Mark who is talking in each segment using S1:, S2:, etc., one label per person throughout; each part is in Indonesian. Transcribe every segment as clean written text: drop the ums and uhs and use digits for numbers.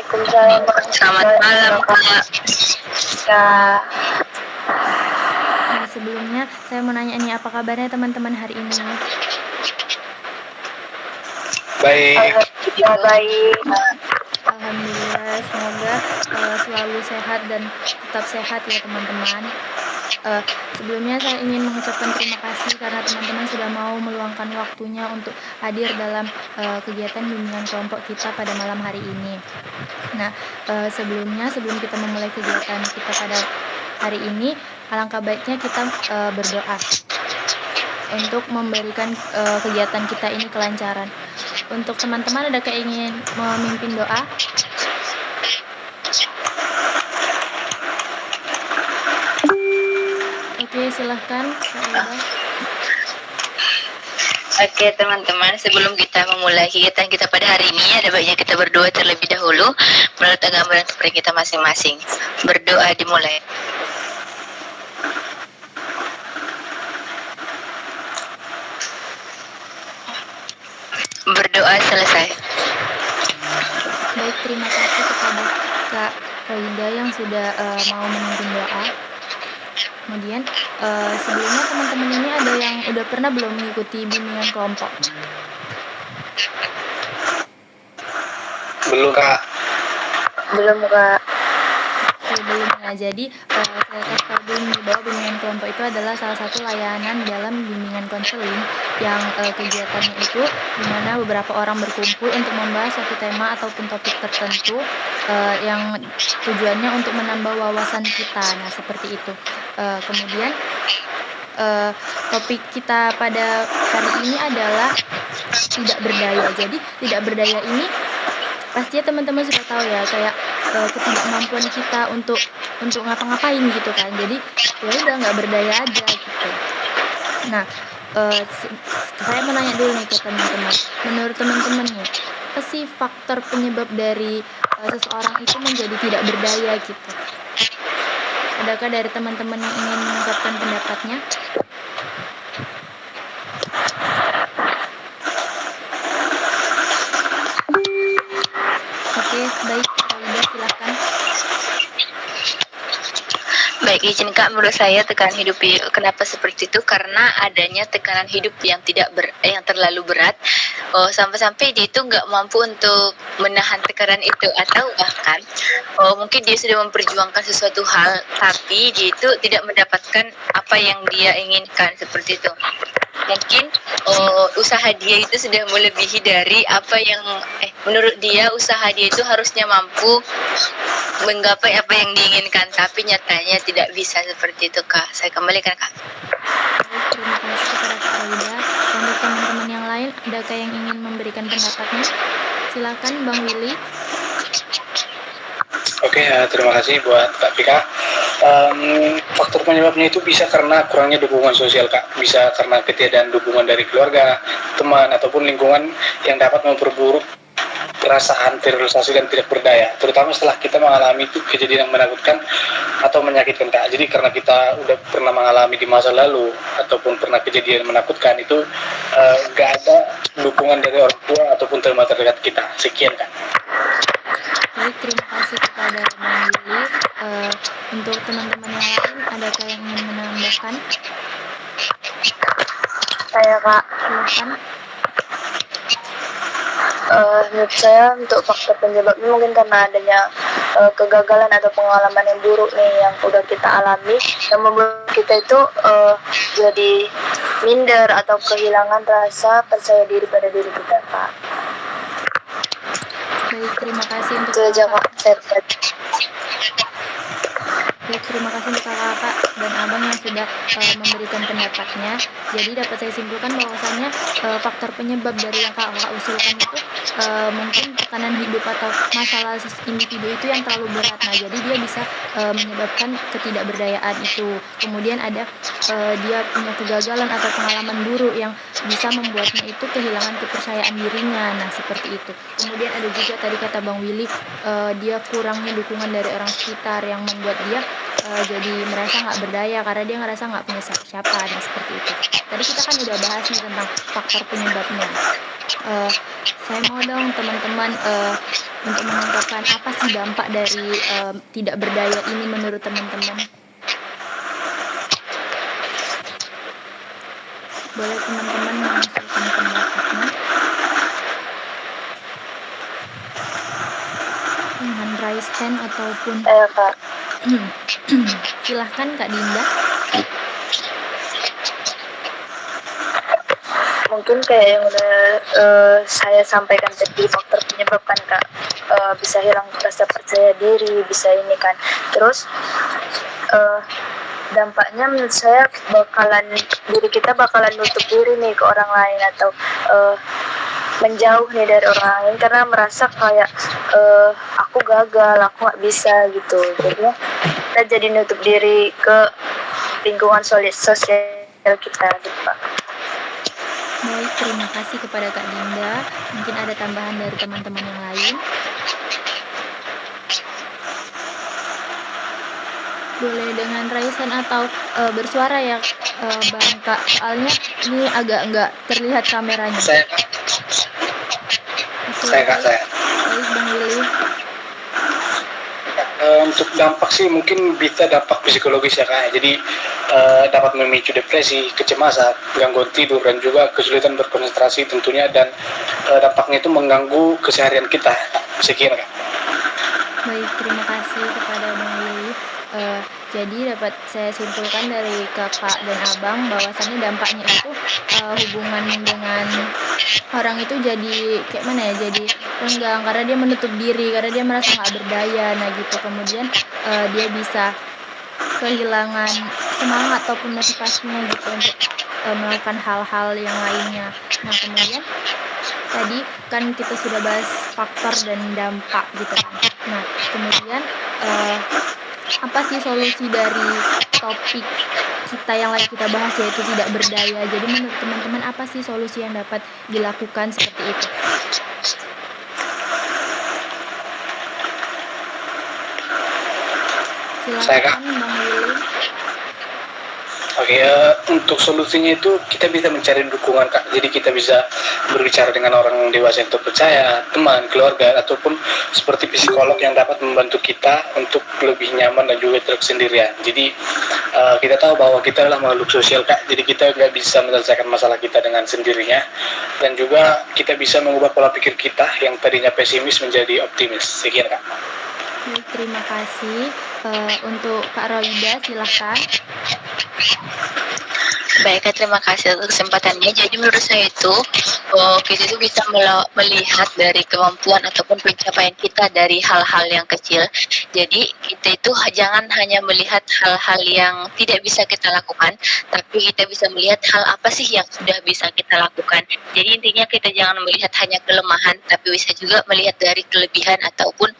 S1: Waalaikumsalam.
S2: Selamat malam, Kak.
S1: Ya.
S3: Nah, sebelumnya saya mau nanya nih, apa kabarnya teman-teman hari ini?
S2: Baik.
S1: Baik.
S3: Alhamdulillah, semoga selalu sehat dan tetap sehat ya teman-teman. Sebelumnya saya ingin mengucapkan terima kasih karena teman-teman sudah mau meluangkan waktunya untuk hadir dalam kegiatan bimbingan kelompok kita pada malam hari ini. Nah, sebelum kita memulai kegiatan kita pada hari ini, alangkah baiknya kita berdoa untuk memberikan kegiatan kita ini kelancaran. Untuk teman-teman, ada ingin memimpin doa? Oke, silahkan Kak Ida.
S2: Oke teman-teman, sebelum kita memulai kegiatan kita pada hari ini, ada baiknya kita berdoa terlebih dahulu menurut agama dan kepercayaan kita masing-masing. Berdoa dimulai. Berdoa selesai.
S3: Baik, terima kasih kepada Kak Roida yang sudah mau memimpin doa. Kemudian sebelumnya teman-teman ini ada yang udah pernah belum mengikuti bimbingan kelompok?
S2: Belum, Kak.
S1: Belum, Kak.
S3: Belum ya. Jadi saya kasih tahu dulu bahwa bimbingan kelompok itu adalah salah satu layanan dalam bimbingan konseling yang kegiatannya itu di mana beberapa orang berkumpul untuk membahas suatu tema ataupun topik tertentu yang tujuannya untuk menambah wawasan kita. Nah, seperti itu. Kemudian topik kita pada hari ini adalah tidak berdaya. Jadi tidak berdaya ini pastinya teman-teman sudah tahu ya, kayak ketidakmampuan kita untuk ngapa-ngapain gitu kan. Jadi ya udah nggak berdaya aja gitu. Nah, saya mau nanya dulu nih ke teman-teman. Menurut teman-teman nih, apa sih faktor penyebab dari seseorang itu menjadi tidak berdaya gitu? Adakah dari teman-teman yang ingin mengungkapkan pendapatnya? Oke, baik, Ida silakan.
S2: Baik, izin Kak, menurut saya tekanan hidup kenapa seperti itu, karena adanya tekanan hidup yang yang terlalu berat, sampai-sampai dia itu nggak mampu untuk menahan tekanan itu, atau bahkan mungkin dia sudah memperjuangkan sesuatu hal tapi dia itu tidak mendapatkan apa yang dia inginkan, seperti itu. Mungkin usaha dia itu sudah melebihi dari apa yang menurut dia usaha dia itu harusnya mampu menggapai apa yang diinginkan, tapi nyatanya tidak bisa, seperti itu Kak. Saya kembalikan Kak.
S3: Terima kasih kepada Kak Aida. Untuk teman-teman yang lain, adakah yang ingin memberikan pendapatnya? Silakan Bang Willy.
S4: Oke, terima kasih buat Kak Pika. Faktor penyebabnya itu bisa karena kurangnya dukungan sosial, Kak. Bisa karena ketiadaan dukungan dari keluarga, teman, ataupun lingkungan yang dapat memperburuk perasaan terrealisasi dan tidak berdaya, terutama setelah kita mengalami itu kejadian yang menakutkan atau menyakitkan, Kak. Jadi karena kita udah pernah mengalami di masa lalu ataupun pernah kejadian menakutkan itu, gak ada dukungan dari orang tua ataupun teman terdekat kita. Sekian, Kak.
S3: Baik, terima kasih kepada Bang Willy. Untuk teman-teman yang lain, adakah yang ingin menambahkan?
S1: Saya, Kak.
S3: Silakan.
S1: Menurut saya untuk faktor penyebabnya mungkin karena adanya kegagalan atau pengalaman yang buruk nih yang udah kita alami, yang membuat kita itu jadi minder atau kehilangan rasa percaya diri pada diri kita, Kak.
S3: Baik, terima kasih untuk
S1: Itu aja, Kak.
S3: Baik, terima kasih untuk kakak dan abang yang sudah memberikan pendapatnya. Jadi dapat saya simpulkan bahwasannya faktor penyebab dari yang kakak usulkan itu mungkin tekanan hidup atau masalah individu itu yang terlalu berat. Nah, jadi dia bisa menyebabkan ketidakberdayaan itu. Kemudian ada dia punya kegagalan atau pengalaman buruk yang bisa membuatnya itu kehilangan kepercayaan dirinya. Nah, seperti itu. Kemudian ada juga tadi kata Bang Willy, dia kurangnya dukungan dari orang sekitar yang membuat dia jadi merasa nggak berdaya karena dia ngerasa nggak punya siapa-siapa. Nah seperti itu. Tadi kita kan udah bahas nih tentang faktor penyebabnya. Saya mau dong teman-teman untuk mengungkapkan apa sih dampak dari tidak berdaya ini menurut teman-teman. Boleh teman-teman mengusulkan pendapatnya dengan raise hand ataupun
S1: Kak.
S3: silahkan Kak Dinda.
S1: Mungkin kayak yang udah saya sampaikan tadi, faktor penyebab kan Kak, bisa hilang rasa percaya diri, bisa ini kan. Terus dampaknya menurut saya diri kita bakalan nutup diri nih ke orang lain, atau menjauh nih dari orang lain karena merasa kayak aku gagal, aku nggak bisa gitu. Jadi kita jadi nutup diri ke lingkungan sosial kita gitu Pak.
S3: Baik, terima kasih kepada Kak Dinda. Mungkin ada tambahan dari teman-teman yang lain. Boleh dengan raise hand atau bersuara ya Bang Kak. Soalnya ini agak nggak terlihat kameranya.
S4: Saya Kak.
S3: Baik Bang Willy.
S4: Untuk dampak sih mungkin bisa dampak psikologis ya Kak. Jadi dapat memicu depresi, kecemasan, gangguan tidur, dan juga kesulitan berkonsentrasi tentunya, dan dampaknya itu mengganggu keseharian kita. Sekian Kak.
S3: Baik, terima kasih kepada Bang Willy. Jadi dapat saya simpulkan dari kakak dan abang bahwasannya dampaknya itu hubungan dengan orang itu jadi kayak mana ya, jadi renggang karena dia menutup diri, karena dia merasa nggak berdaya. Nah gitu, kemudian dia bisa kehilangan semangat ataupun motivasinya gitu untuk melakukan hal-hal yang lainnya. Nah kemudian tadi kan kita sudah bahas faktor dan dampak gitu kan. Nah kemudian apa sih solusi dari topik kita yang lagi kita bahas, yaitu tidak berdaya? Jadi menurut teman-teman apa sih solusi yang dapat dilakukan seperti itu? Silakan Bang Willy.
S4: Oke, untuk solusinya itu kita bisa mencari dukungan Kak. Jadi kita bisa berbicara dengan orang dewasa yang terpercaya, teman, keluarga, ataupun seperti psikolog yang dapat membantu kita untuk lebih nyaman dan juga tidak sendirian. Jadi kita tahu bahwa kita adalah makhluk sosial Kak. Jadi kita nggak bisa menyelesaikan masalah kita dengan sendirinya. Dan juga kita bisa mengubah pola pikir kita yang tadinya pesimis menjadi optimis. Sekian Kak.
S3: Baik, terima kasih. Untuk Kak Roida, silahkan.
S2: Baik, terima kasih untuk kesempatannya. Jadi menurut saya itu kita itu bisa melihat dari kemampuan ataupun pencapaian kita dari hal-hal yang kecil. Jadi kita itu jangan hanya melihat hal-hal yang tidak bisa kita lakukan, tapi kita bisa melihat hal apa sih yang sudah bisa kita lakukan. Jadi intinya kita jangan melihat hanya kelemahan, tapi bisa juga melihat dari kelebihan ataupun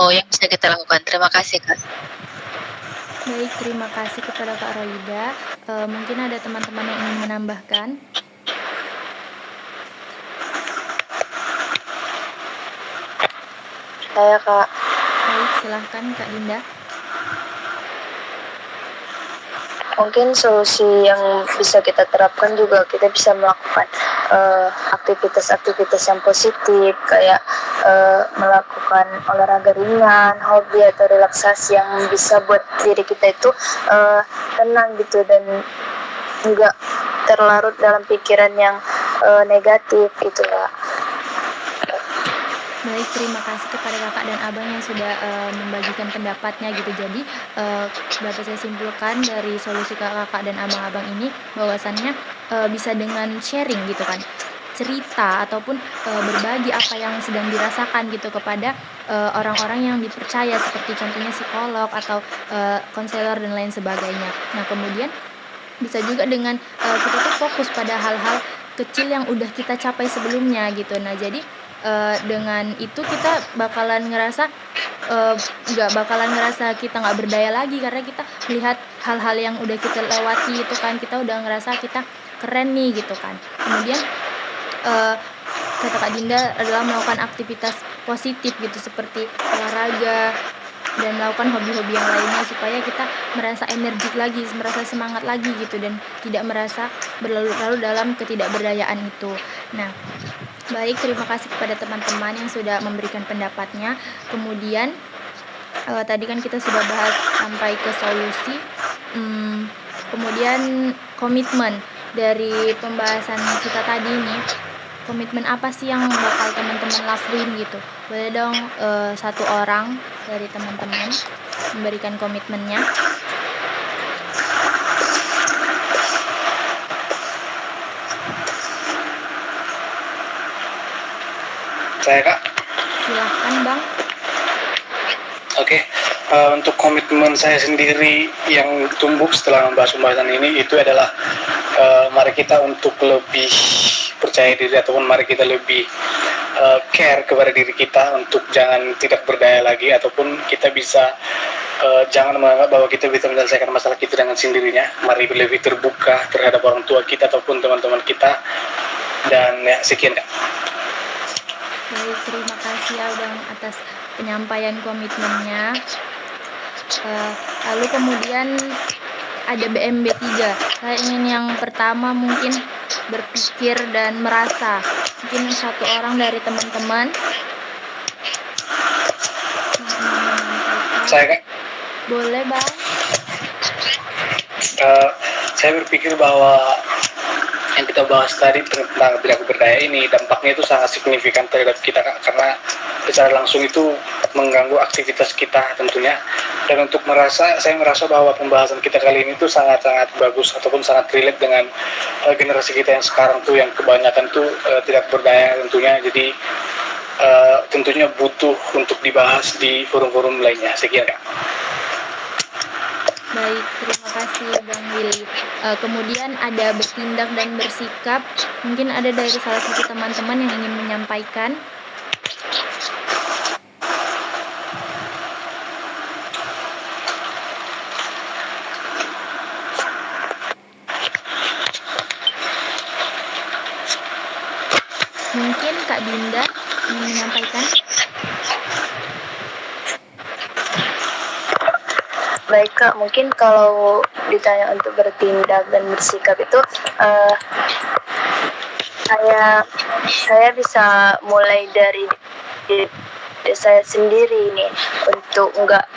S2: yang bisa kita lakukan. Terima kasih Kak.
S3: Baik, terima kasih kepada Kak Roida. Mungkin ada teman-teman yang ingin menambahkan.
S1: Saya Kak.
S3: Baik, silahkan Kak Dinda.
S1: Mungkin solusi yang bisa kita terapkan juga, kita bisa melakukan aktivitas-aktivitas yang positif, kayak melakukan olahraga ringan, hobi atau relaksasi yang bisa buat diri kita itu tenang gitu, dan juga terlarut dalam pikiran yang negatif gitu Kak.
S3: Baik, terima kasih kepada kakak dan abang yang sudah membagikan pendapatnya gitu. Jadi dapat saya simpulkan dari solusi kakak dan abang-abang ini bahwasannya bisa dengan sharing gitu kan, cerita ataupun berbagi apa yang sedang dirasakan gitu kepada orang-orang yang dipercaya, seperti contohnya psikolog atau konselor dan lain sebagainya. Nah kemudian bisa juga dengan kita tuh fokus pada hal-hal kecil yang udah kita capai sebelumnya gitu. Nah jadi dengan itu kita bakalan ngerasa kita nggak berdaya lagi, karena kita melihat hal-hal yang udah kita lewati itu kan, kita udah ngerasa kita keren nih gitu kan. Kemudian kata Kak Dinda adalah melakukan aktivitas positif gitu, seperti olahraga, dan melakukan hobi-hobi yang lainnya supaya kita merasa energik lagi, merasa semangat lagi gitu, dan tidak merasa berlarut-larut dalam ketidakberdayaan itu. Nah, baik, terima kasih kepada teman-teman yang sudah memberikan pendapatnya. Kemudian tadi kan kita sudah bahas sampai ke solusi, kemudian komitmen dari pembahasan kita tadi nih. Komitmen apa sih yang bakal teman-teman lakuin gitu? Boleh dong satu orang dari teman-teman memberikan komitmennya.
S4: Saya Kak.
S3: Silahkan Bang.
S4: Oke, untuk komitmen saya sendiri yang tumbuh setelah membahas pembahasan ini itu adalah mari kita untuk lebih percaya diri, ataupun mari kita lebih care kepada diri kita untuk jangan tidak berdaya lagi, ataupun kita bisa jangan menganggap bahwa kita bisa menyelesaikan masalah kita dengan sendirinya. Mari lebih terbuka terhadap orang tua kita ataupun teman-teman kita. Dan ya, sekian Kak.
S3: Baik, terima kasih ya Bang atas penyampaian komitmennya. Lalu kemudian ada BMB 3. Saya ingin yang pertama mungkin berpikir dan merasa. Mungkin satu orang dari teman-teman.
S4: Saya Kak.
S3: Boleh Bang.
S4: Saya berpikir bahwa yang kita bahas tadi tentang tidak berdaya ini dampaknya itu sangat signifikan terhadap kita Kak, karena secara langsung itu mengganggu aktivitas kita tentunya. Dan untuk saya merasa bahwa pembahasan kita kali ini tuh sangat-sangat bagus ataupun sangat relate dengan generasi kita yang sekarang tuh yang kebanyakan tuh tidak berdaya tentunya. Jadi tentunya butuh untuk dibahas di forum-forum lainnya. Sekian Kak.
S3: Baik, terima kasih Bang Willy. Kemudian ada bertindak dan bersikap. Mungkin ada dari salah satu teman-teman yang ingin menyampaikan. Mungkin Kak Dinda ingin menyampaikan.
S1: Baik Kak, mungkin kalau ditanya untuk bertindak dan bersikap itu saya bisa mulai dari diri saya sendiri nih, untuk nggak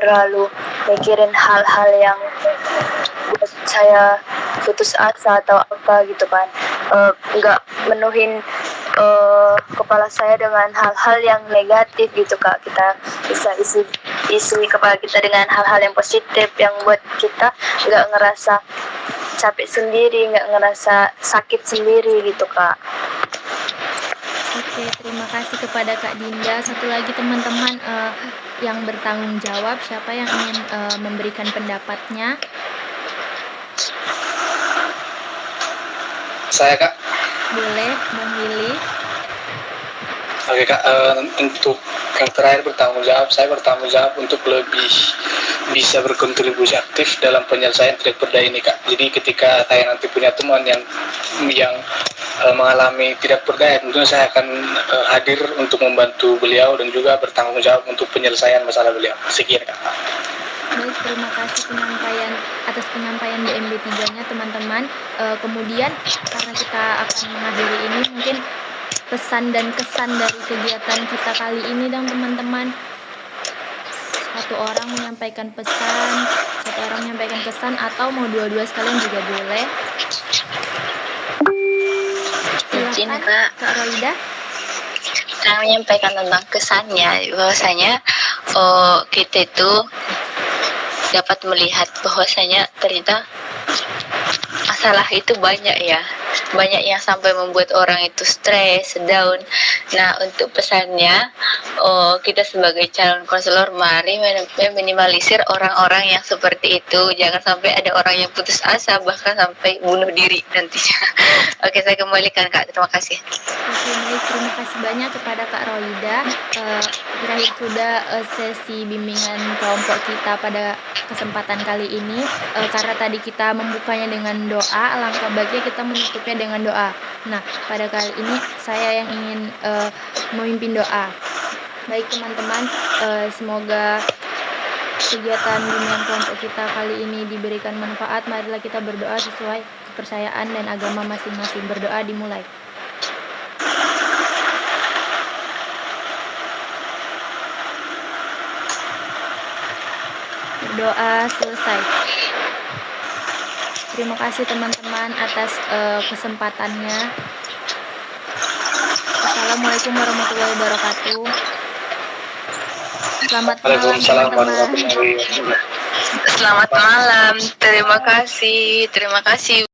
S1: terlalu mikirin hal-hal yang buat saya putus asa atau apa gitu kan. Nggak menuhin kepala saya dengan hal-hal yang negatif gitu Kak. Kita bisa isi kepala kita dengan hal-hal yang positif yang buat kita nggak ngerasa capek sendiri, nggak ngerasa sakit sendiri gitu Kak.
S3: Oke, terima kasih kepada Kak Dinda. Satu lagi teman-teman yang bertanggung jawab, siapa yang ingin memberikan pendapatnya?
S4: Saya Kak.
S3: Boleh, Bang Willy.
S4: Oke Kak, untuk yang terakhir saya bertanggung jawab untuk lebih bisa berkontribusi aktif dalam penyelesaian tidak berdaya ini Kak. Jadi ketika saya nanti punya teman yang mengalami tidak berdaya, tentunya saya akan hadir untuk membantu beliau dan juga bertanggung jawab untuk penyelesaian masalah beliau. Sekian Kak.
S3: Baik, terima kasih atas penyampaian BMB 3-nya teman-teman. Kemudian karena kita akan mengakhiri ini, mungkin pesan dan kesan dari kegiatan kita kali ini dong teman-teman. Satu orang menyampaikan pesan, atau mau dua-dua sekalian juga boleh.
S2: Mungkin
S3: Silakan Kak Roida.
S2: Saya menyampaikan tentang kesannya, bahwasanya kita itu dapat melihat bahwasanya ternyata masalah itu banyak yang sampai membuat orang itu stres, down. Nah, untuk pesannya, kita sebagai calon konselor mari minimalisir orang-orang yang seperti itu. Jangan sampai ada orang yang putus asa bahkan sampai bunuh diri nantinya. Oke, saya kembalikan Kak. Terima kasih.
S3: Oke, baik, terima kasih banyak kepada Kak Roida. Berakhir sudah sesi bimbingan kelompok kita pada kesempatan kali ini. Karena tadi kita membukanya dengan doa, alangkah baiknya kita menutupnya dengan doa. Nah, pada kali ini saya yang ingin memimpin doa. Baik teman-teman, semoga kegiatan bimbingan kelompok kita kali ini diberikan manfaat. Marilah kita berdoa sesuai kepercayaan dan agama masing-masing. Berdoa dimulai. Berdoa selesai. Terima kasih teman-teman atas kesempatannya. Assalamualaikum warahmatullahi wabarakatuh. Selamat malam
S4: Waalaikumsalam
S3: teman-teman.
S4: warahmatullahi wabarakatuh.
S2: Selamat malam. Terima kasih. Terima kasih.